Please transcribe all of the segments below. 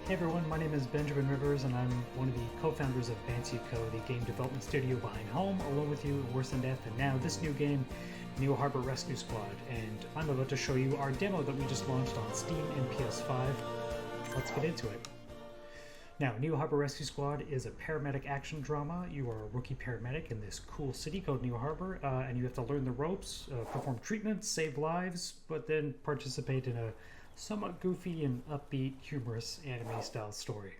Hey everyone, my name is Benjamin Rivers and I'm one of the co-founders of Bancy Co., the game development studio behind Home, Alone With You, Worse Than Death, and now this new game, New Harbor Rescue Squad. And I'm about to show you our demo that we just launched on Steam and PS5. Let's get into it. Now, New Harbor Rescue Squad is a paramedic action drama. You are a rookie paramedic in this cool city called New Harbor, and you have to learn the ropes, perform treatments, save lives, but then participate in a somewhat goofy and upbeat, humorous anime-style story.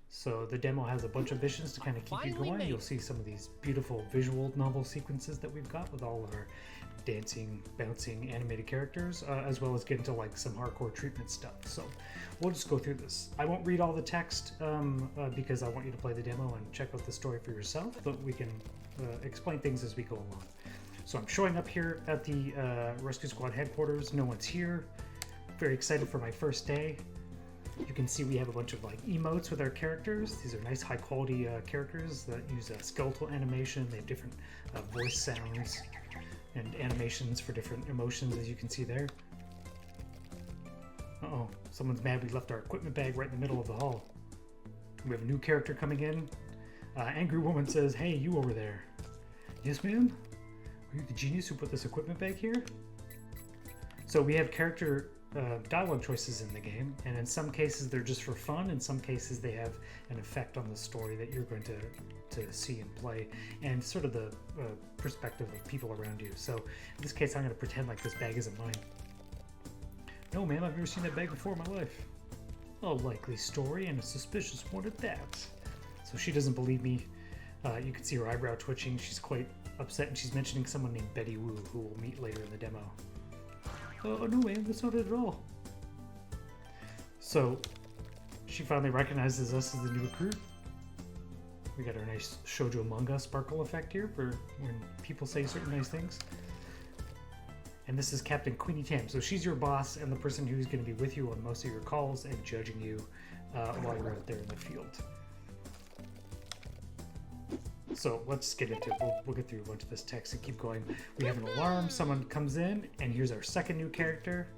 So the demo has a bunch of missions to kind of keep you going. You'll see some of these beautiful visual novel sequences that we've got with all of our dancing, bouncing, animated characters, as well as get into like some hardcore treatment stuff. So we'll just go through this. I won't read all the text because I want you to play the demo and check out the story for yourself, but we can explain things as we go along. So I'm showing up here at the Rescue Squad headquarters. No one's here. Very excited for my first day. You can see we have a bunch of like emotes with our characters. These are nice high quality characters that use skeletal animation. They have different voice sounds and animations for different emotions, as you can see there. Uh-oh, someone's mad we left our equipment bag right in the middle of the hall. We have a new character coming in. Angry woman says, "Hey, you over there." "Yes, ma'am? Are you the genius who put this equipment bag here?" So we have character dialogue choices in the game, and in some cases they're just for fun. In some cases they have an effect on the story that you're going to see and play, and sort of the perspective of people around you. So in this case I'm going to pretend like this bag isn't mine. "No ma'am, I've never seen that bag before in my life." "A likely story, and a suspicious one at that." So she doesn't believe me. You can see her eyebrow twitching. She's quite upset, and she's mentioning someone named Betty Wu, who we'll meet later in the demo. "Oh no ma'am, that's not it at all." So she finally recognizes us as the new recruit. We got our nice shoujo manga sparkle effect here for when people say certain nice things. And this is Captain Queenie Tam. So she's your boss and the person who's going to be with you on most of your calls and judging you while you're out there in the field. So let's get into it. We'll get through a bunch of this text and keep going. We have an alarm. Someone comes in, and here's our second new character.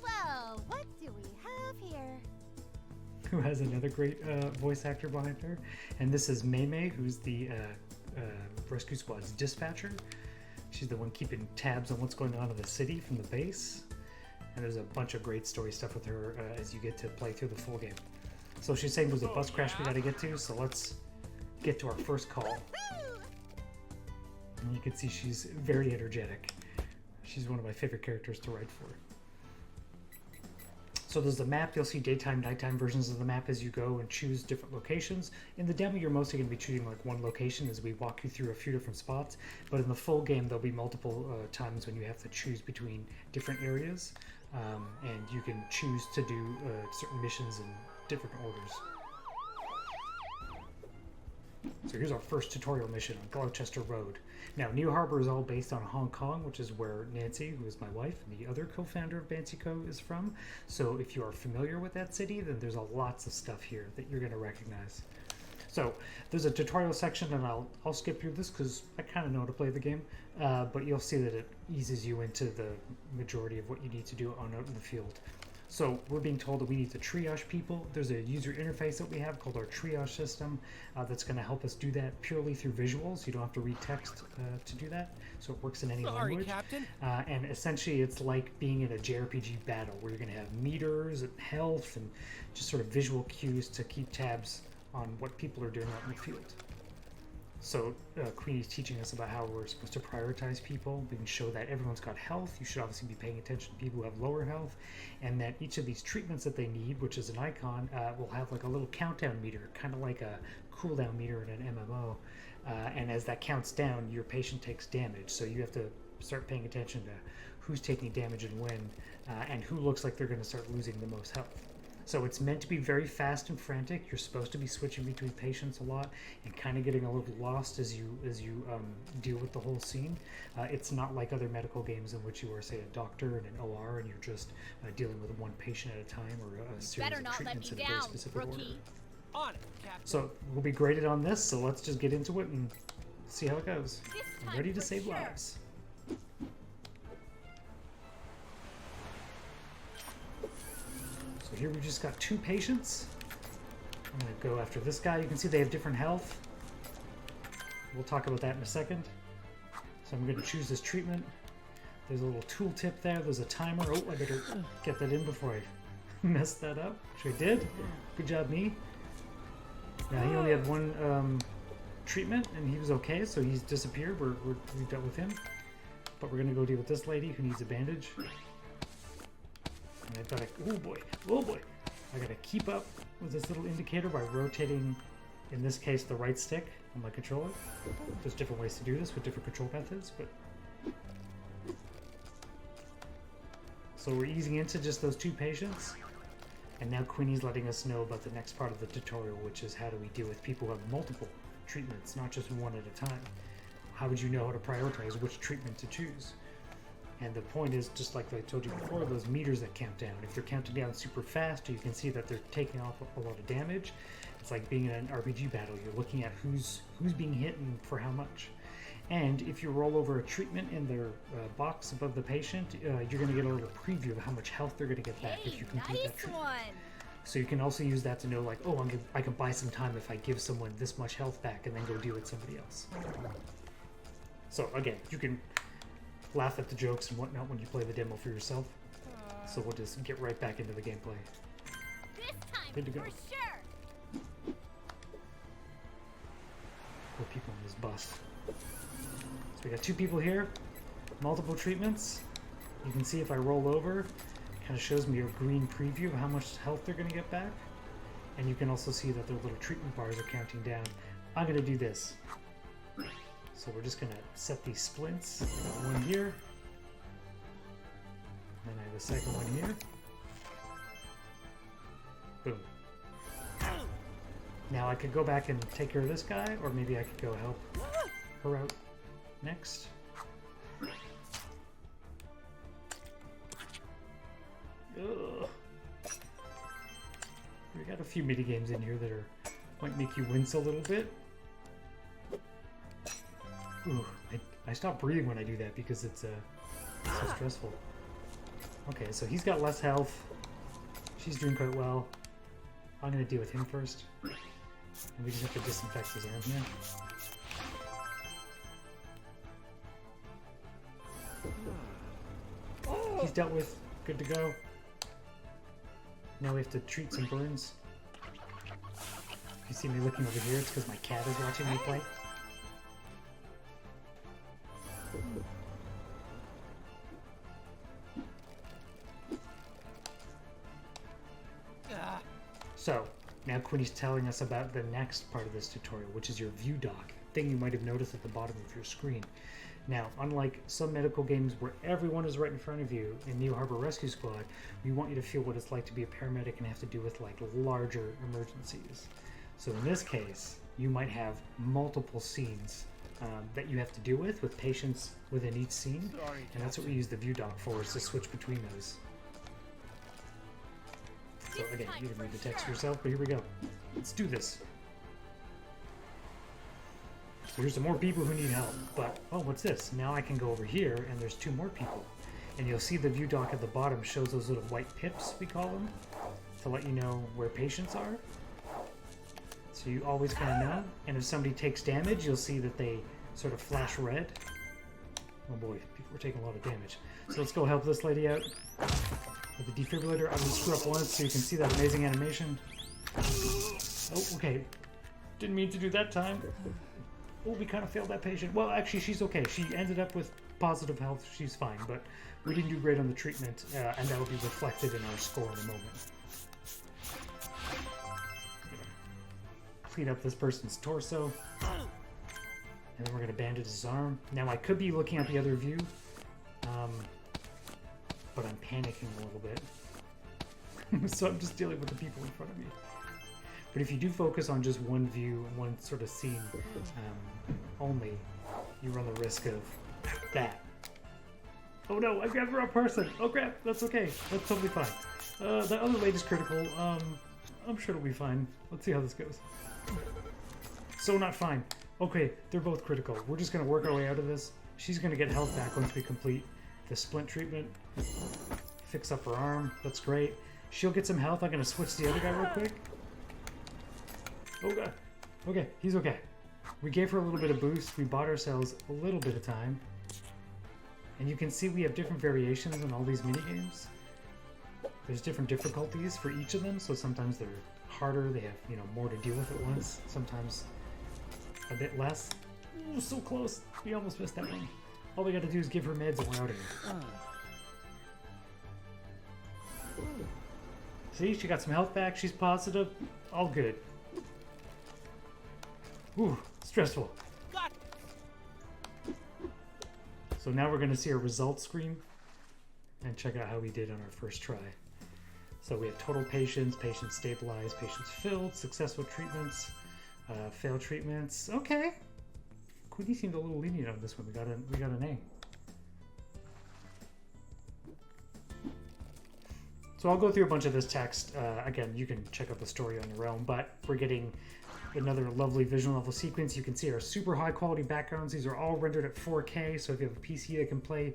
Well, what do we have here? Who has another great voice actor behind her. And this is Mei, who's the Rescue Squad's dispatcher. She's the one keeping tabs on what's going on in the city from the base. And there's a bunch of great story stuff with her as you get to play through the full game. So she's saying there's a bus crash we got to get to, so let's get to our first call. And you can see she's very energetic. She's one of my favorite characters to write for. So there's the map. You'll see daytime, nighttime versions of the map as you go and choose different locations. In the demo, you're mostly going to be choosing like one location as we walk you through a few different spots. But in the full game, there'll be multiple times when you have to choose between different areas. And you can choose to do certain missions in different orders. So here's our first tutorial mission on Gloucester Road. Now, New Harbor is all based on Hong Kong, which is where Nancy, who is my wife, and the other co-founder of Bancy Co. is from. So if you are familiar with that city, then there's lots of stuff here that you're going to recognize. So there's a tutorial section, and I'll skip through this because I kind of know how to play the game, but you'll see that it eases you into the majority of what you need to do out in the field. So we're being told that we need to triage people. There's a user interface that we have called our triage system that's going to help us do that purely through visuals. You don't have to read text to do that, so it works in any language. Captain. And essentially it's like being in a JRPG battle where you're going to have meters and health and just sort of visual cues to keep tabs on what people are doing out in the field. So Queenie's teaching us about how we're supposed to prioritize people. We can show that everyone's got health. You should obviously be paying attention to people who have lower health, and that each of these treatments that they need, which is an icon, will have like a little countdown meter, kind of like a cooldown meter in an MMO. And as that counts down, your patient takes damage. So you have to start paying attention to who's taking damage and when, and who looks like they're going to start losing the most health. So it's meant to be very fast and frantic. You're supposed to be switching between patients a lot and kind of getting a little lost as you deal with the whole scene. It's not like other medical games in which you are, say, a doctor in an OR and you're just dealing with one patient at a time or a series of treatments in a very specific order. On it, Captain. So we'll be graded on this, so let's just get into it and see how it goes. I'm ready to save lives. So here we just got 2 patients. I'm going to go after this guy. You can see they have different health. We'll talk about that in a second. So I'm going to choose this treatment. There's a little tooltip there. There's a timer. Oh, I better get that in before I mess that up. Which I did. Good job, me. Now, he only had one treatment, and he was okay, so he's disappeared. We've dealt with him. But we're going to go deal with this lady who needs a bandage. And I've got to... Oh, boy. Oh, boy. I got to keep up with this little indicator by rotating, in this case, the right stick on my controller. There's different ways to do this with different control methods, but... So we're easing into just those two patients. And now Queenie's letting us know about the next part of the tutorial, which is how do we deal with people who have multiple treatments, not just one at a time. How would you know how to prioritize which treatment to choose? And the point is, just like I told you before, those meters that count down. If they're counting down super fast, you can see that they're taking off a lot of damage. It's like being in an RPG battle. You're looking at who's being hit and for how much. And if you roll over a treatment in their box above the patient, you're going to get a little preview of how much health they're going to get back if you complete that treatment. So you can also use that to know, like, oh, I can buy some time if I give someone this much health back and then go deal with somebody else. So again, you can laugh at the jokes and whatnot when you play the demo for yourself. So we'll just get right back into the gameplay. This time, good to go. for sure. Poor people on this bus. So we got two people here, multiple treatments. You can see if I roll over, it kind of shows me a green preview of how much health they're going to get back. And you can also see that their little treatment bars are counting down. I'm going to do this. So we're just going to set these splints. I got one here. Then I have a second one here. Boom. Now I could go back and take care of this guy, or maybe I could go help her out next. Ugh. We got a few minigames in here that might make you wince a little bit. Ooh, I stop breathing when I do that because it's so stressful. Okay, so he's got less health. She's doing quite well. I'm going to deal with him first. And we just have to disinfect his arm here. He's dealt with. Good to go. Now we have to treat some burns. If you see me looking over here, it's because my cat is watching me play. So, now Quinny's telling us about the next part of this tutorial, which is your view dock, thing you might have noticed at the bottom of your screen. Now, unlike some medical games where everyone is right in front of you, in New Harbor Rescue Squad, we want you to feel what it's like to be a paramedic and have to deal with like larger emergencies. So in this case, you might have multiple scenes that you have to deal with patients within each scene, and that's what we use the view dock for, is to switch between those. So again, you can read the text for yourself, but here we go. Let's do this. So here's some more people who need help, but, oh, what's this? Now I can go over here, and there's two more people. And you'll see the view dock at the bottom shows those little white pips, we call them, to let you know where patients are. So you always kind of know. And if somebody takes damage, you'll see that they sort of flash red. Oh boy, people are taking a lot of damage. So let's go help this lady out with the defibrillator. I'm going to screw up once so you can see that amazing animation. Oh, okay. Didn't mean to do that time. Oh, we kind of failed that patient. Well, actually, she's okay. She ended up with positive health. She's fine, but we didn't do great on the treatment, and that will be reflected in our score in a moment. Clean up this person's torso. And then we're going to bandage his arm. Now, I could be looking at the other view, but I'm panicking a little bit. So I'm just dealing with the people in front of me. But if you do focus on just one view, one sort of scene only, you run the risk of that. Oh no, I grabbed the wrong person. Oh crap, that's okay. That's totally fine. The other lady's critical. I'm sure it'll be fine. Let's see how this goes. So not fine. Okay, they're both critical. We're just going to work our way out of this. She's going to get health back once we complete the splint treatment. Fix up her arm. That's great. She'll get some health. I'm going to switch the other guy real quick. Oh god. Okay, he's okay. We gave her a little bit of boost. We bought ourselves a little bit of time. And you can see we have different variations in all these minigames. There's different difficulties for each of them, so sometimes they're harder, they have, you know, more to deal with at once. Sometimes a bit less. Ooh, so close. We almost missed that one. All we gotta do is give her meds and we're out of here. See, she got some health back, she's positive. All good. Ooh, stressful. So now we're going to see our results screen and check out how we did on our first try. So we have total patients, patients stabilized, patients filled, successful treatments, failed treatments. Okay. Queenie seemed a little lenient on this one. We got an A. So I'll go through a bunch of this text. Again, you can check out the story on your own, but we're getting another lovely visual novel sequence. You can see our super high quality backgrounds. These are all rendered at 4K, so if you have a PC that can play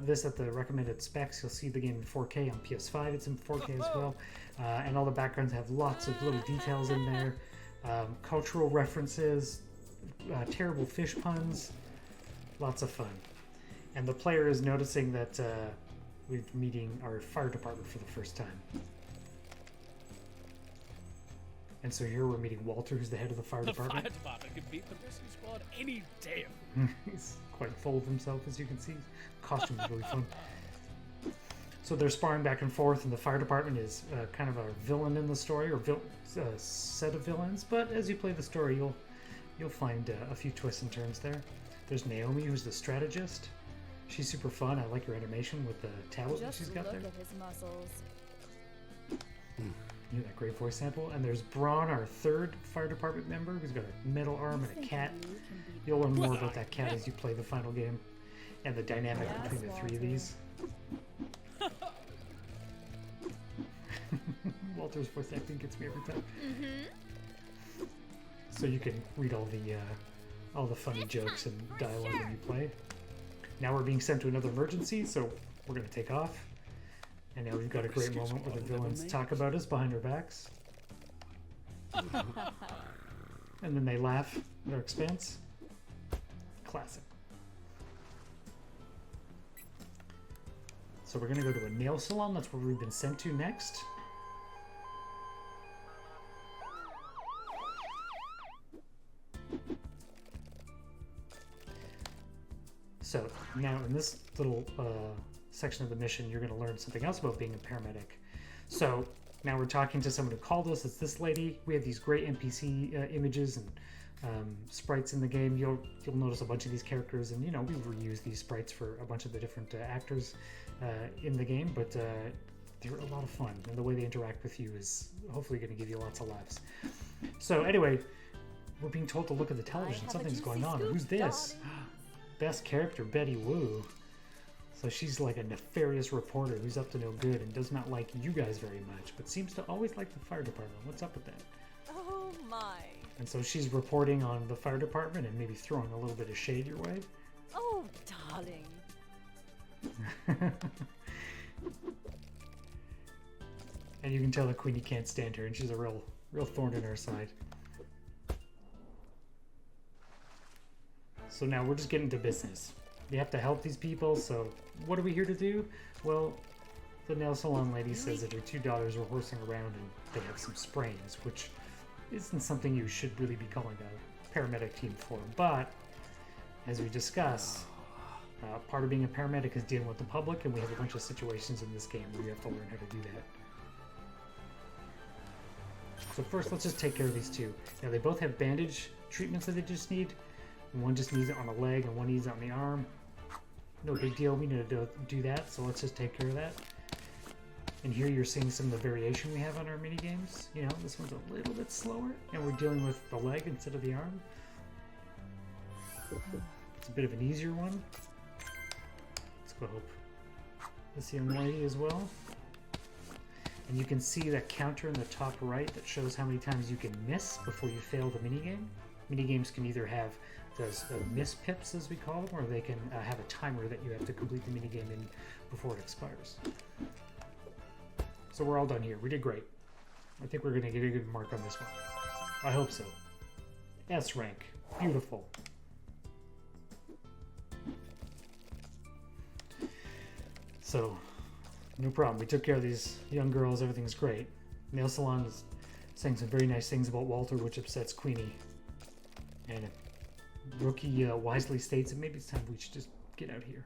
this at the recommended specs, you'll see the game in 4K. On PS5 it's in 4K as well, and all the backgrounds have lots of little details in there, cultural references, terrible fish puns, lots of fun. And the player is noticing that we're meeting our fire department for the first time. And so here we're meeting Walter, who's the head of the fire department. The fire department can beat the rescue squad any day. He's quite full of himself, as you can see. Costume is really fun. So they're sparring back and forth, and the fire department is kind of a villain in the story, or set of villains. But as you play the story, you'll find a few twists and turns there. There's Naomi, who's the strategist. She's super fun. I like her animation with the tablet that she's got there. Look at his muscles. You know, that great voice sample. And there's Braun, our third fire department member, who's got a metal arm and a cat. You'll learn more about that cat as you play the final game, and the dynamic between the three of these. Walter's voice acting gets me every time. So you can read all the funny jokes and dialogue when you play. Now we're being sent to another emergency, so we're going to take off. And now we've got a great moment where the villains talk about us behind our backs. And then they laugh at our expense. Classic. So we're going to go to a nail salon. That's where we've been sent to next. So now in this little section of the mission, you're going to learn something else about being a paramedic. So now we're talking to someone who called us. It's this lady. We have these great NPC images and sprites in the game. You'll notice a bunch of these characters, and you know, we've reused these sprites for a bunch of the different actors in the game, but they're a lot of fun, and the way they interact with you is hopefully going to give you lots of laughs. So anyway, we're being told to look at the television. Something's going on. Who's this? Best character, Betty Woo. So she's like a nefarious reporter who's up to no good and does not like you guys very much, but seems to always like the fire department. What's up with that? Oh my. And so she's reporting on the fire department and maybe throwing a little bit of shade your way. Oh, darling. And you can tell that Queenie can't stand her, and she's a real thorn in her side. So now we're just getting to business. We have to help these people, so what are we here to do? Well, the nail salon lady says that her two daughters are horsing around and they have some sprains, which isn't something you should really be calling a paramedic team for. But, as we discuss, part of being a paramedic is dealing with the public, and we have a bunch of situations in this game where you have to learn how to do that. So first, let's just take care of these two. Now, they both have bandage treatments that they just need. One just needs it on the leg, and one needs it on the arm. No big deal, we need to do that, so let's just take care of that. And here you're seeing some of the variation we have on our minigames. You know, this one's a little bit slower, and we're dealing with the leg instead of the arm. It's a bit of an easier one. Let's go help this young lady as well. And you can see that counter in the top right that shows how many times you can miss before you fail the minigame. Minigames can either have those miss pips, as we call them, or they can have a timer that you have to complete the minigame in before it expires. So we're all done here. We did great. I think we're going to get a good mark on this one. I hope so. S rank. Beautiful. So, no problem. We took care of these young girls. Everything's great. Nail Salon is saying some very nice things about Walter, which upsets Queenie. And Rookie wisely states that maybe it's time we should just get out here.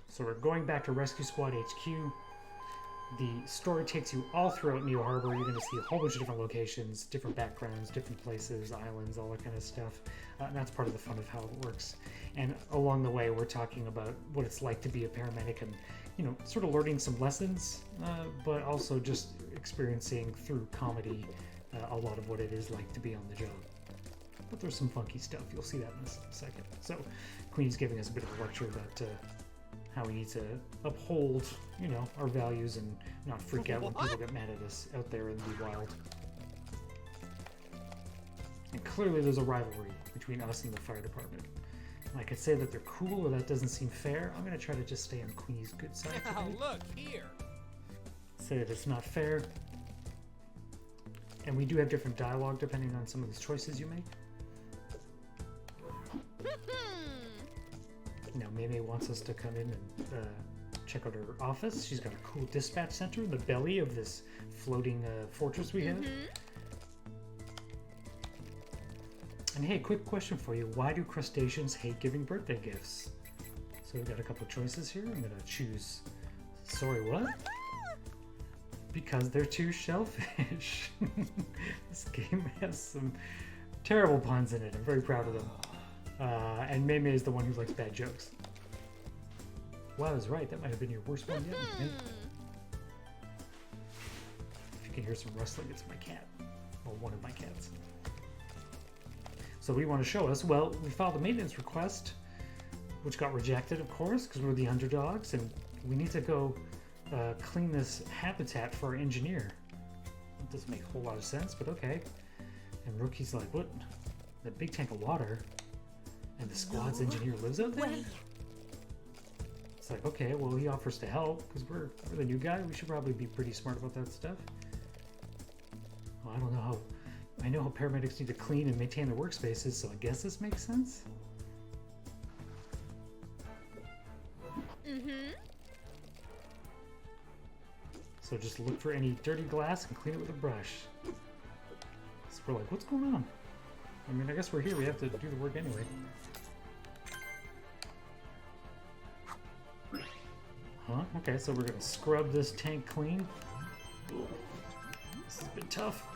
So we're going back to Rescue Squad HQ. The story takes you all throughout Neo Harbor. You're going to see a whole bunch of different locations, different backgrounds, different places, islands, all that kind of stuff. And that's part of the fun of how it works. And along the way, we're talking about what it's like to be a paramedic and, you know, sort of learning some lessons, but also just experiencing through comedy a lot of what it is like to be on the job. But there's some funky stuff. You'll see that in a second. So Queen's giving us a bit of a lecture about how we need to uphold, you know, our values and not freak out when people get mad at us out there in the wild. And clearly there's a rivalry between us and the fire department. And I could say that they're cool or that doesn't seem fair. I'm going to try to just stay on Queenie's good side Now today. look here. Say that it's not fair. And we do have different dialogue depending on some of the choices you make. Now, Mei wants us to come in and check out her office. She's got a cool dispatch center in the belly of this floating fortress we have. And hey, quick question for you. Why do crustaceans hate giving birthday gifts? So we've got a couple of choices here. I'm going to choose... Sorry, what? Because they're too shellfish. This game has some terrible puns in it. I'm very proud of them. And Mei is the one who likes bad jokes. Wow, I was right. That might have been your worst one yet. Mei. If you can hear some rustling, it's my cat. Well, one of my cats. So what do you want to show us? Well, we filed a maintenance request, which got rejected, of course, because we're the underdogs, and we need to go clean this habitat for our engineer. It doesn't make a whole lot of sense, but okay. And Rookie's like, what? That big tank of water? And the squad's engineer lives out there? It's like, okay, well, he offers to help, because we're the new guy. We should probably be pretty smart about that stuff. Well, I don't know how... I know how paramedics need to clean and maintain their workspaces, so I guess this makes sense? So just look for any dirty glass and clean it with a brush. So we're like, what's going on? I mean, I guess we're here. We have to do the work anyway. Huh? Okay, so we're gonna scrub this tank clean. Ooh. This has been tough.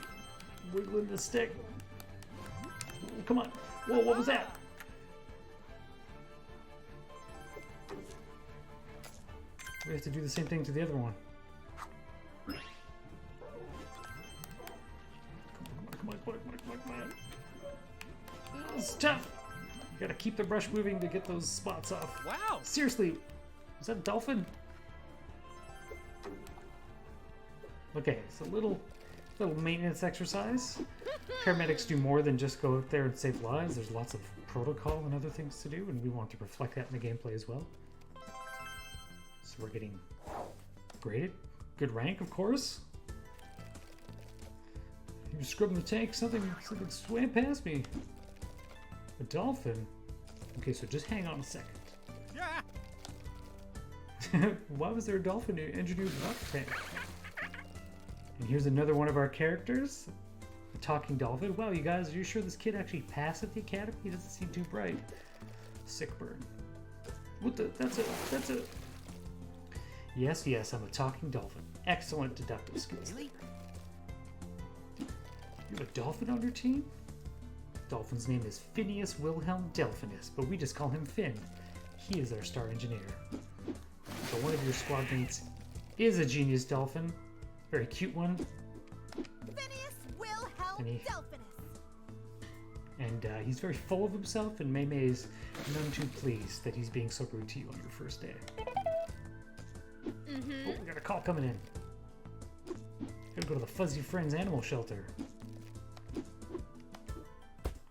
Wiggling the stick. Ooh, come on. Whoa, what was that? We have to do the same thing to the other one. Come on. Oh, it's tough. You gotta keep the brush moving to get those spots off. Wow. Seriously, is that a dolphin? Okay, so little maintenance exercise. Paramedics do more than just go out there and save lives. There's lots of protocol and other things to do, and we want to reflect that in the gameplay as well. So we're getting graded. Good rank, of course. You scrubbing the tank, something swam past me. A dolphin? Okay, so just hang on a second. Yeah. Why was there a dolphin engineered water tank? And here's another one of our characters. A talking dolphin. Wow, you guys, are you sure this kid actually passed at the academy? He doesn't seem too bright. Sick burn. What the? That's a... Yes, I'm a talking dolphin. Excellent deductive skills. Really? You have a dolphin on your team? Dolphin's name is Phineas Wilhelm Delphinus, but we just call him Finn. He is our star engineer. So one of your squad mates is a genius dolphin. Very cute one. Phineas Wilhelm Delphinus. And he's very full of himself, and Mei is none too pleased that he's being so rude to you on your first day. Oh, we got a call coming in. Gotta go to the Fuzzy Friends animal shelter.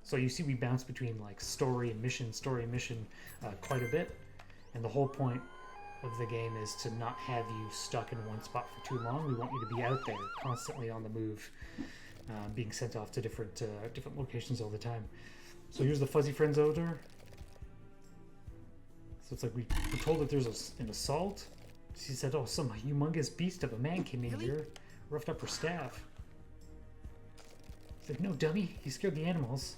So you see we bounce between like story and mission quite a bit. And the whole point of the game is to not have you stuck in one spot for too long. We want you to be out there, constantly on the move, being sent off to different locations all the time. So here's the fuzzy friend's odor. So it's like we're told that there's an assault. She said, oh, some humongous beast of a man came in here, roughed up her staff. It's like, no, dummy, he scared the animals.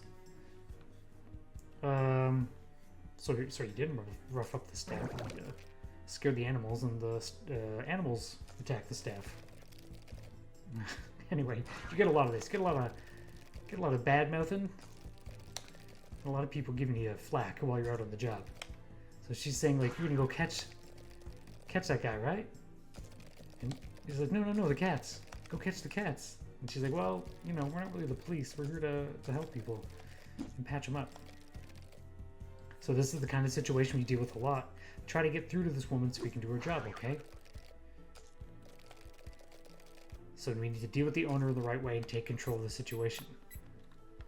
Sorry, you didn't rough up the staff. He scared the animals, and the animals attacked the staff. Anyway, you get a lot of this. Get a lot of bad mouthing. A lot of people giving you flack while you're out on the job. So she's saying, like, you're gonna go catch that guy, right? And he's like, no, the cats. Go catch the cats. And she's like, well, you know, we're not really the police. We're here to help people and patch them up. So this is the kind of situation we deal with a lot. Try to get through to this woman so we can do her job, okay? So we need to deal with the owner the right way and take control of the situation.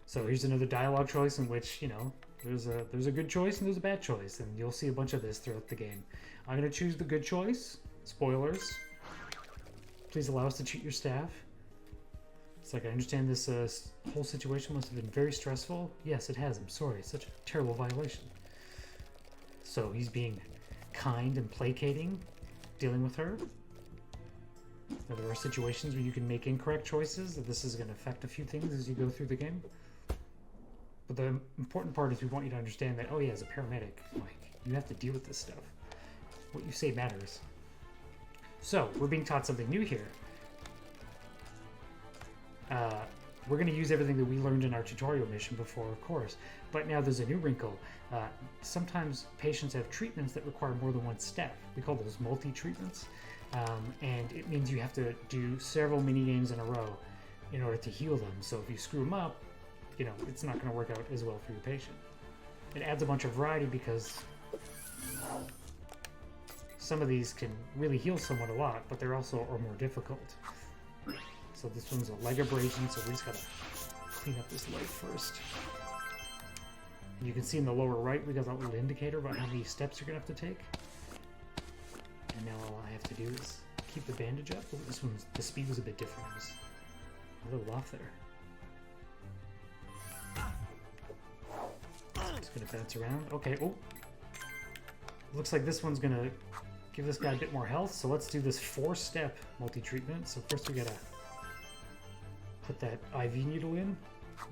So here's another dialogue choice in which, you know, there's a good choice and there's a bad choice, and you'll see a bunch of this throughout the game. I'm going to choose the good choice. Spoilers. Please allow us to treat your staff. It's like, I understand this whole situation must have been very stressful. Yes, it has. I'm sorry. It's such a terrible violation. So he's being kind and placating, dealing with her. Now, there are situations where you can make incorrect choices. This is going to affect a few things as you go through the game. But the important part is we want you to understand that, oh yeah, as a paramedic, like, you have to deal with this stuff. What you say matters. So, we're being taught something new here. We're going to use everything that we learned in our tutorial mission before, of course. But now there's a new wrinkle. Sometimes patients have treatments that require more than one step. We call those multi-treatments. And it means you have to do several mini-games in a row in order to heal them. So if you screw them up, you know, it's not going to work out as well for your patient. It adds a bunch of variety because some of these can really heal someone a lot, but they're also more difficult. So this one's a leg abrasion, so we just got to clean up this leg first. You can see in the lower right, we got that little indicator about how many steps you're going to have to take. And now all I have to do is keep the bandage up. Oh, this one's, the speed was a bit different. It was a little off there. Just gonna bounce around. Okay, oh. Looks like this one's gonna give this guy a bit more health, so let's do this 4-step multi-treatment. So first we gotta put that IV needle in,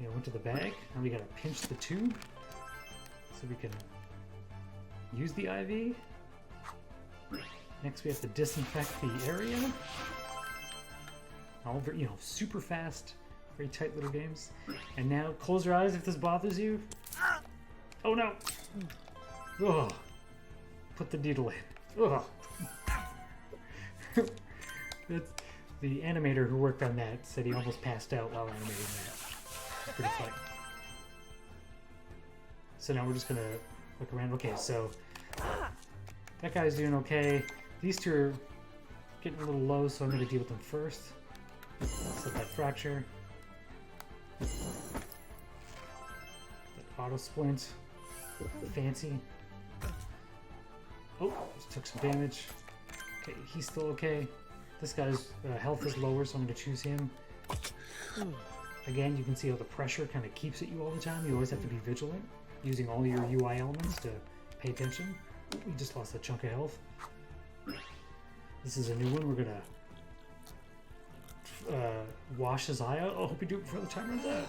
you know, into the bag, and we gotta pinch the tube so we can use the IV. Next we have to disinfect the area. All very, you know, super fast, very tight little games. And now close your eyes if this bothers you. Oh no! Ugh. Put the needle in. Ugh. That's, the animator who worked on that said he almost passed out while animating that. Pretty funny. So now we're just gonna look around. Okay, so that guy's doing okay. These two are getting a little low, so I'm gonna deal with them first. Set that fracture. That auto splint. Fancy. Oh, just took some damage. Okay, he's still okay. This guy's health is lower, so I'm going to choose him. Again, you can see how the pressure kind of keeps at you all the time. You always have to be vigilant, using all your UI elements to pay attention. Ooh, we just lost a chunk of health. This is a new one. We're going to wash his eye out. Oh, hope we do it before the time runs out.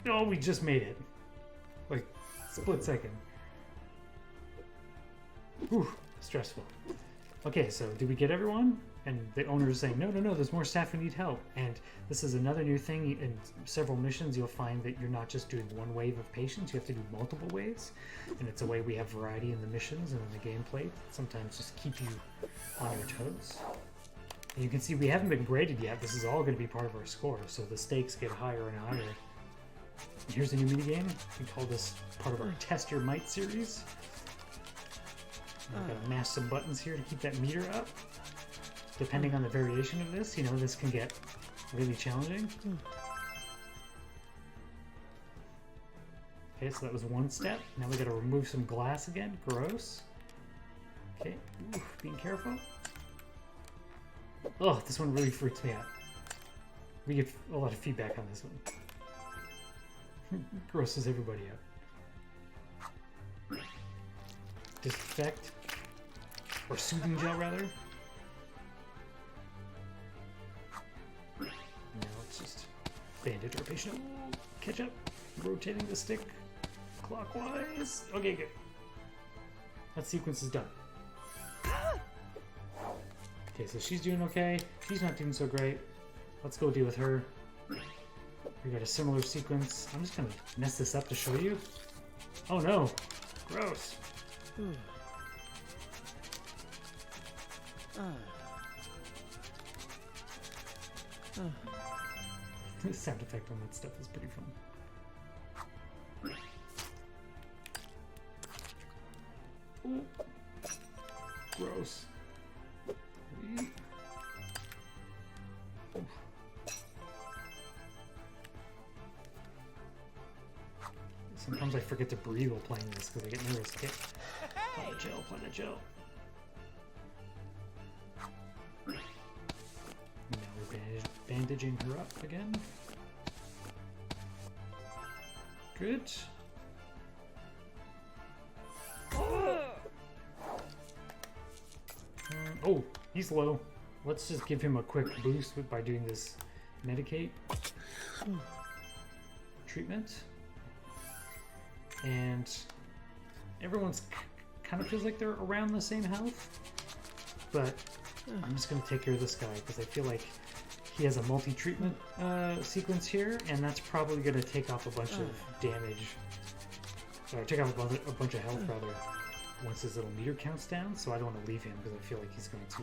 No, we just made it. Like, split second. Whew, stressful. Okay, so did we get everyone? And the owner is saying, no, there's more staff who need help. And this is another new thing. In several missions, you'll find that you're not just doing one wave of patients, you have to do multiple waves. And it's a way we have variety in the missions and in the gameplay. Sometimes just keep you on your toes. And you can see we haven't been graded yet. This is all going to be part of our score, so the stakes get higher and higher. Here's a new minigame. We call this part of our Test Your Might series. I've got to mash some buttons here to keep that meter up. Depending on the variation of this, you know, this can get really challenging. Okay, so that was one step. Now we got to remove some glass again. Gross. Okay, ooh, being careful. Oh, this one really freaks me out. We get a lot of feedback on this one. Grosses everybody out. Disinfect. Or soothing gel, rather. Now let's just bandage our patient. Ooh, catch up. Rotating the stick clockwise. Okay, good. That sequence is done. Okay, so she's doing okay. She's not doing so great. Let's go deal with her. We got a similar sequence. I'm just gonna mess this up to show you. Oh no! Gross! The sound effect on that stuff is pretty fun. Ooh. Gross. Sometimes I forget to breathe while playing this because I get nervous. Okay. Apply the gel, apply the gel. Now we're bandaging her up again. Good. Oh, he's low. Let's just give him a quick boost by doing this medicate treatment. And everyone's kind of feels like they're around the same health. But I'm just going to take care of this guy because I feel like he has a multi-treatment sequence here, and that's probably going to take off a bunch of damage. Or take off a bunch of health, rather, once his little meter counts down. So I don't want to leave him because I feel like he's going to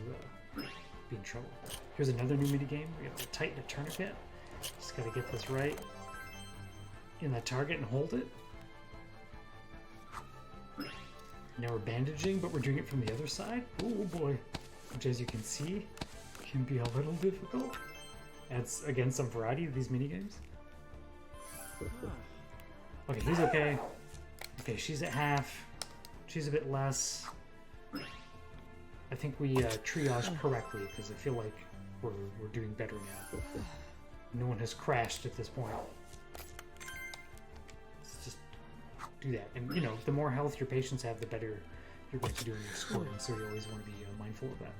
be in trouble. Here's another new minigame. We got to tighten a tourniquet. Just got to get this right in that target and hold it. Now we're bandaging, but we're doing it from the other side. Oh boy. Which, as you can see, can be a little difficult. Adds, again, some variety to these minigames. Okay, he's okay. Okay, she's at half. She's a bit less. I think we triaged correctly, because I feel like we're doing better now. No one has crashed at this point. Let's just do that. And, you know, the more health your patients have, the better you're going to do in your scoring, so you always want to be mindful of that.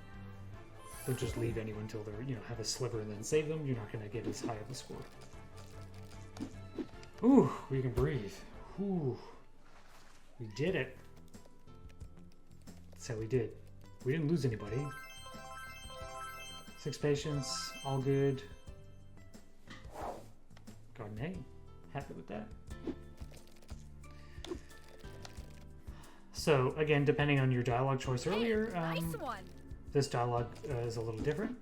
Don't just leave anyone until they're, you know, have a sliver and then save them. You're not going to get as high of a score. Ooh, we can breathe. Ooh, we did it. That's how we did. We didn't lose anybody. 6 patients, all good. Got an A. Happy with that. So, again, depending on your dialogue choice earlier, nice one. This dialogue is a little different.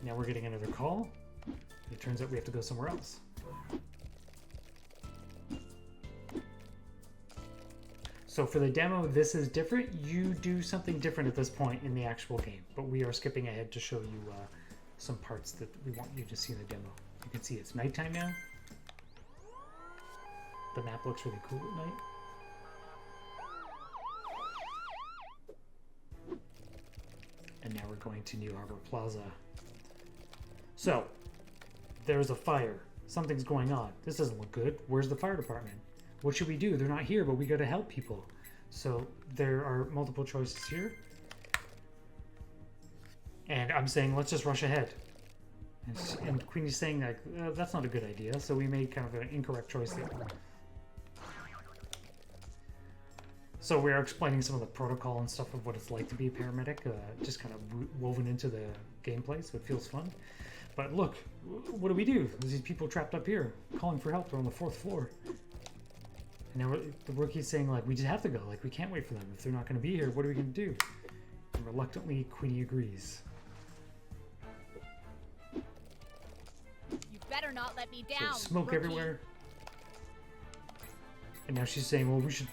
Now we're getting another call. It turns out we have to go somewhere else. So for the demo, this is different. You do something different at this point in the actual game, but we are skipping ahead to show you some parts that we want you to see in the demo. You can see it's nighttime now. The map looks really cool at night. And now we're going to New Harbor Plaza. So, there's a fire. Something's going on. This doesn't look good. Where's the fire department? What should we do? They're not here, but we gotta help people. So, there are multiple choices here. And I'm saying, let's just rush ahead. And Queenie's saying, like, that's not a good idea. So we made kind of an incorrect choice there. So we are explaining some of the protocol and stuff of what it's like to be a paramedic, just kind of woven into the gameplay, so it feels fun. But look, what do we do? There's these people trapped up here, calling for help. They're on the 4th floor. And now the rookie's saying, like, we just have to go. Like, we can't wait for them. If they're not going to be here, what are we going to do? And reluctantly, Queenie agrees. You better not let me down. So smoke rookie. everywhere. And now she's saying, well, we should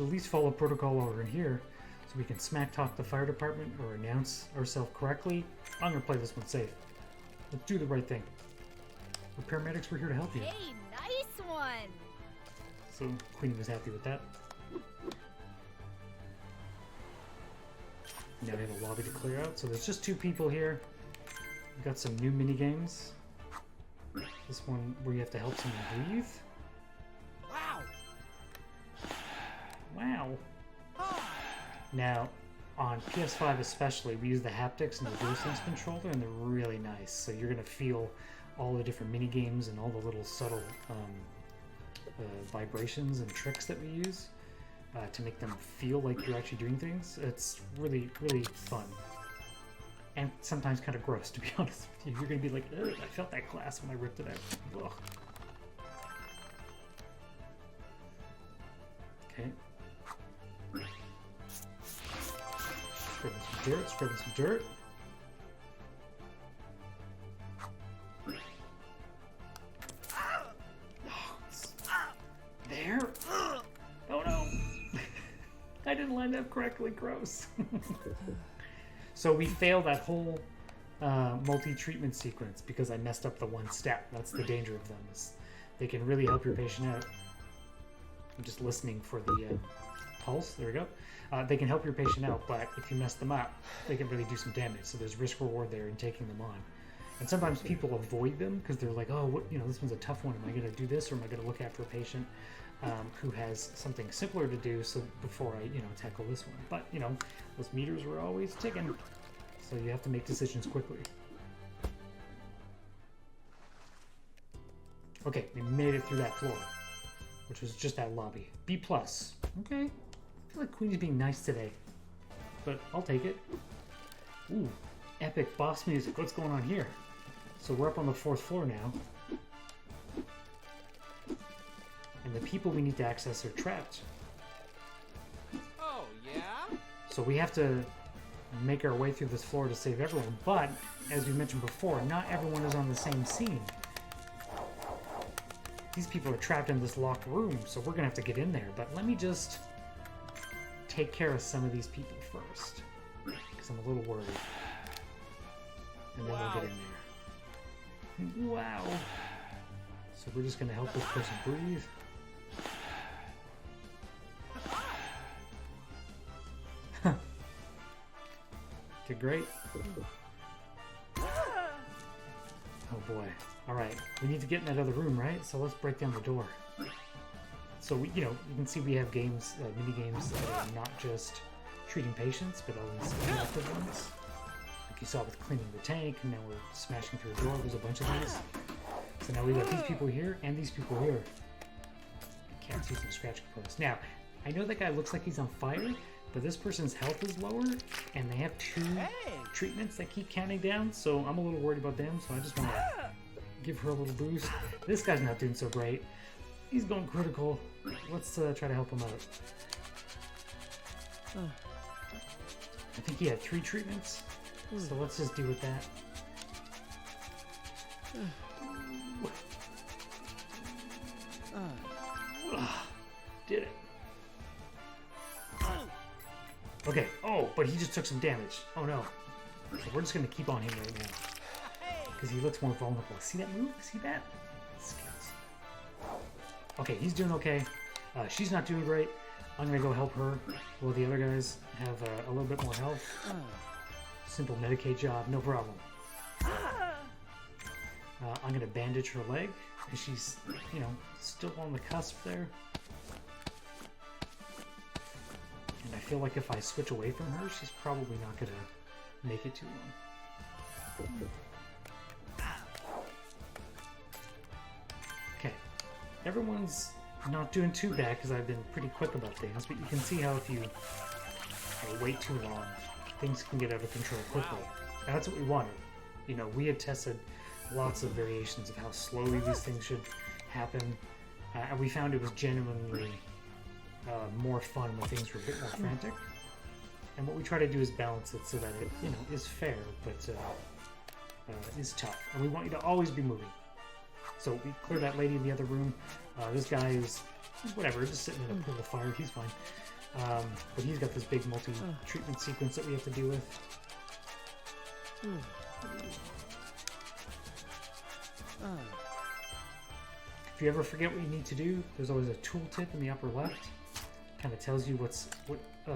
at least follow protocol over in here so we can smack talk the fire department or announce ourselves correctly. I'm gonna play this one safe. Let's do the right thing. We're paramedics, we're here to help you. Hey, nice one. So Queenie was happy with that. Now we have a lobby to clear out. So there's just 2 people here. We've got some new mini games. This one where you have to help someone breathe. Wow. Wow. Now, on PS5 especially, we use the haptics and the DualSense controller, and they're really nice. So you're going to feel all the different mini games and all the little subtle vibrations and tricks that we use to make them feel like you're actually doing things. It's really, really fun. And sometimes kind of gross, to be honest with you. You're going to be like, ugh, I felt that glass when I ripped it out. Ugh. Okay. Scrubbing some dirt. There? Oh no! I didn't line up correctly, gross. So we failed that whole multi-treatment sequence because I messed up the one step. That's the danger of them. Is they can really help your patient out. I'm just listening for the pulse. There we go. They can help your patient out, but if you mess them up, they can really do some damage. So there's risk reward there in taking them on. And sometimes people avoid them because they're like, oh, what, this one's a tough one. Am I going to do this, or am I going to look after a patient who has something simpler to do? So before I, tackle this one. But those meters were always ticking, so you have to make decisions quickly. Okay, we made it through that floor, which was just that lobby. B+. Okay. I feel like Queen's being nice today, but I'll take it. Ooh, epic boss music. What's going on here? So we're up on the 4th floor now. And the people we need to access are trapped. Oh, yeah? So we have to make our way through this floor to save everyone. But, as we mentioned before, not everyone is on the same scene. These people are trapped in this locked room, so we're going to have to get in there. But let me just take care of some of these people first, because I'm a little worried. And then we'll get in there. Wow. So we're just going to help this person breathe. Okay, great. Oh boy. Alright, we need to get in that other room, right? So let's break down the door. So, you can see we have games, mini-games that are not just treating patients, but all these interactive ones. Like you saw with cleaning the tank, and now we're smashing through a door. There's a bunch of these. So now we've got these people here, and these people here. Cats using scratch components. Now, I know that guy looks like he's on fire, but this person's health is lower, and they have 2 treatments that keep counting down, so I'm a little worried about them, so I just want to give her a little boost. This guy's not doing so great. He's going critical. Let's try to help him out. I think he had 3 treatments, so let's just deal with that. Did it. Okay. Oh, but he just took some damage. Oh no. So we're just going to keep on him right now, because he looks more vulnerable. See that move? See that? Skills. Okay, he's doing okay. She's not doing great. I'm going to go help her while the other guys have a little bit more health. Simple Medicaid job, no problem. I'm going to bandage her leg, and she's, still on the cusp there. And I feel like if I switch away from her, she's probably not going to make it too long. Okay. Everyone's not doing too bad because I've been pretty quick about things, but you can see how if you wait too long, things can get out of control quickly. And that's what we wanted. We had tested lots of variations of how slowly these things should happen, and we found it was genuinely more fun when things were a bit more frantic. And what we try to do is balance it so that it, is fair, but is tough. And we want you to always be moving. So we cleared that lady in the other room. This guy is whatever, just sitting in a pool of fire. He's fine. But he's got this big multi-treatment sequence that we have to deal with. If you ever forget what you need to do, there's always a tooltip in the upper left kind of tells you what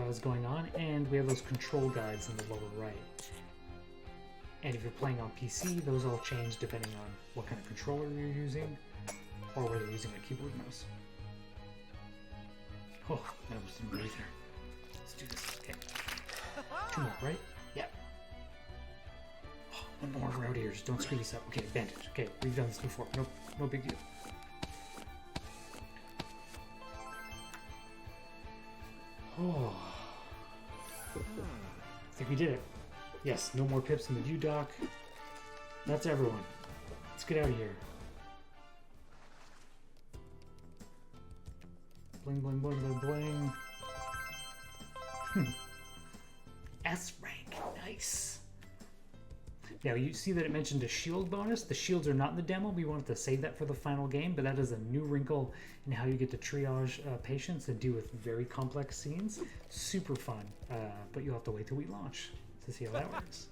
is going on, and we have those control guides in the lower right. And if you're playing on PC, those all change depending on what kind of controller you're using, or whether you're using a keyboard and mouse. Oh, that was in right there. Let's do this. Okay. 2 more, right? Yeah. Oh, 1 more around here. Just don't screw this up. Okay, bandage. Okay, we've done this before. Nope, no big deal. Oh. I think we did it. Yes, no more pips in the view dock. That's everyone. Let's get out of here. Bling, bling, bling, bling, bling. S rank, nice. Now you see that it mentioned a shield bonus. The shields are not in the demo. We wanted to save that for the final game, but that is a new wrinkle in how you get to triage patients and deal with very complex scenes. Super fun, but you'll have to wait till we launch to see how that works.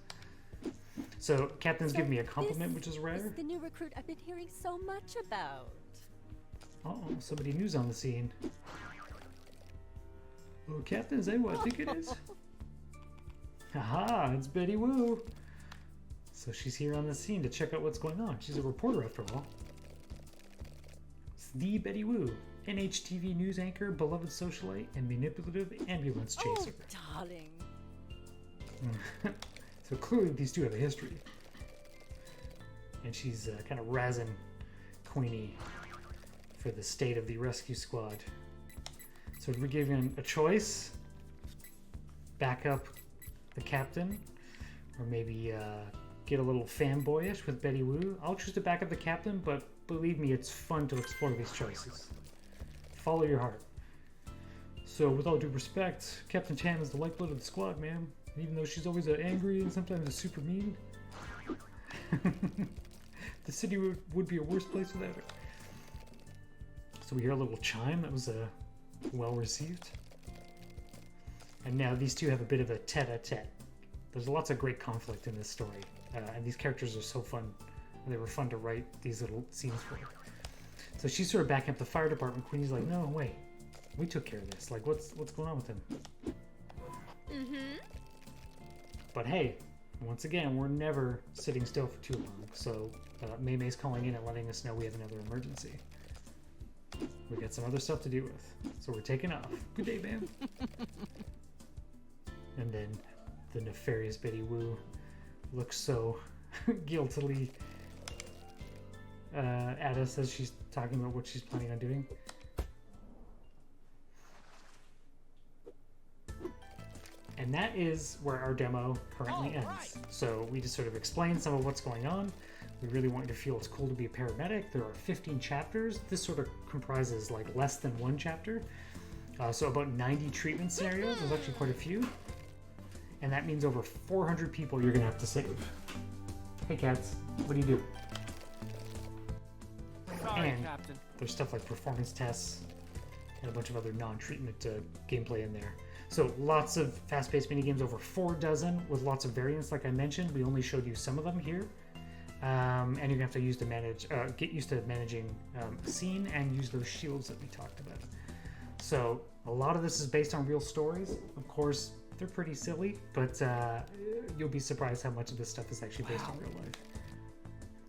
So Captain's giving me a compliment, which is rare. This is the new recruit I've been hearing so much about. Uh-oh, somebody new's on the scene. Oh, Captain, is that who I think it is? Haha, it's Betty Woo. So she's here on the scene to check out what's going on. She's a reporter after all. It's the Betty Woo, NHTV news anchor, beloved socialite, and manipulative ambulance chaser. Oh, darling. So clearly these two have a history. And she's kind of razzing Queenie for the state of the rescue squad. So we're given a choice. Back up the captain, or maybe get a little fanboyish with Betty Woo. I'll choose to back up the captain, but believe me, it's fun to explore these choices. Follow your heart. So with all due respect, Captain Tam is the lifeblood of the squad, man. Even though she's always angry and sometimes super mean. The city would be a worse place without her. So we hear a little chime that was well received. And now these two have a bit of a tete-a-tete. There's lots of great conflict in this story. And these characters are so fun. They were fun to write these little scenes for. So she's sort of backing up the fire department. Queenie's like, no, wait. We took care of this. Like, what's going on with him? Mm-hmm. But hey, once again, we're never sitting still for too long. So Mei Mei's calling in and letting us know we have another emergency. We got some other stuff to deal with. So we're taking off. Good day, ma'am. And then the nefarious Betty Woo looks so guiltily at us as she's talking about what she's planning on doing. And that is where our demo currently ends. So we just sort of explained some of what's going on. We really want you to feel it's cool to be a paramedic. There are 15 chapters. This sort of comprises like less than 1 chapter. So about 90 treatment scenarios. There's actually quite a few. And that means over 400 people you're going to have to save. Hey cats, what do you do? Sorry, And Captain. there's stuff like performance tests and a bunch of other non-treatment gameplay in there. So lots of fast-paced minigames, over 4 dozen with lots of variants like I mentioned. We only showed you some of them here. And you're gonna have to use to manage, get used to managing a scene and use those shields that we talked about. So a lot of this is based on real stories. Of course, they're pretty silly, but you'll be surprised how much of this stuff is actually based on real life.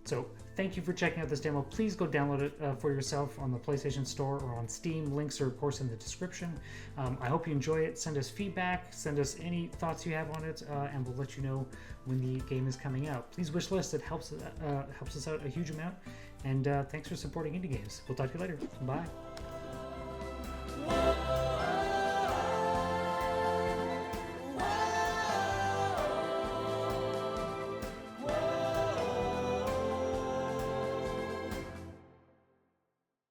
So thank you for checking out this demo. Please go download it for yourself on the PlayStation Store or on Steam. Links are, of course, in the description. I hope you enjoy it. Send us feedback. Send us any thoughts you have on it, and we'll let you know when the game is coming out. Please wishlist. It helps us out a huge amount. And thanks for supporting indie games. We'll talk to you later. Bye.